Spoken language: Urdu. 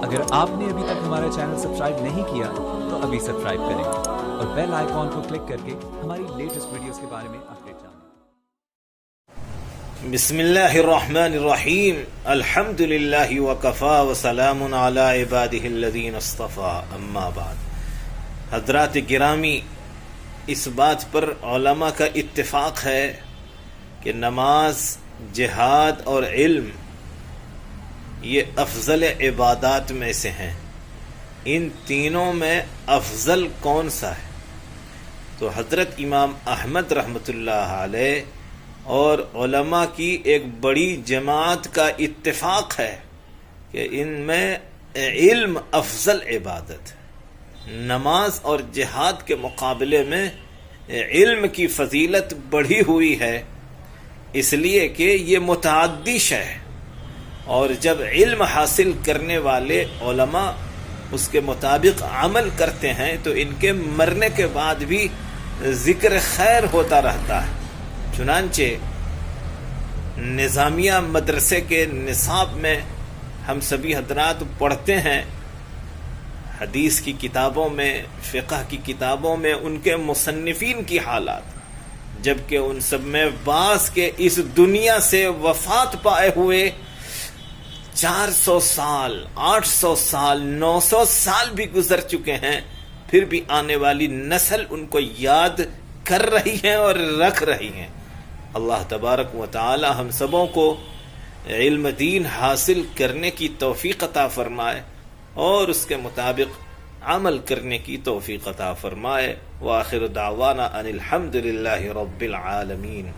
اگر آپ نے ابھی تک ہمارا چینل سبسکرائب نہیں کیا تو ابھی سبسکرائب کریں اور بیل آئیکن کو کلک کر کے ہماری لیٹسٹ ویڈیوز کے بارے میں اپڈیٹ جانیں۔ بسم اللہ الرحمن الرحیم الحمد للہ وکفا وسلام علی عبادہ الذین اصطفیٰ اما بعد۔ حضرات گرامی، اس بات پر علماء کا اتفاق ہے کہ نماز، جہاد اور علم یہ افضل عبادات میں سے ہیں۔ ان تینوں میں افضل کون سا ہے؟ تو حضرت امام احمد رحمۃ اللہ علیہ اور علماء کی ایک بڑی جماعت کا اتفاق ہے کہ ان میں علم افضل عبادت ہے۔ نماز اور جہاد کے مقابلے میں علم کی فضیلت بڑھی ہوئی ہے، اس لیے کہ یہ متعدی شے ہے، اور جب علم حاصل کرنے والے علماء اس کے مطابق عمل کرتے ہیں تو ان کے مرنے کے بعد بھی ذکر خیر ہوتا رہتا ہے۔ چنانچہ نظامیہ مدرسے کے نصاب میں ہم سبھی حضرات پڑھتے ہیں، حدیث کی کتابوں میں، فقہ کی کتابوں میں ان کے مصنفین کی حالات، جبکہ ان سب میں بعض کے اس دنیا سے وفات پائے ہوئے 400 سال، 800 سال، 900 سال بھی گزر چکے ہیں، پھر بھی آنے والی نسل ان کو یاد کر رہی ہے اور رکھ رہی ہیں۔ اللہ تبارک و تعالی ہم سبوں کو علم دین حاصل کرنے کی توفیق عطا فرمائے اور اس کے مطابق عمل کرنے کی توفیق عطا فرمائے۔ وآخر دعوانا ان الحمد للہ رب العالمین۔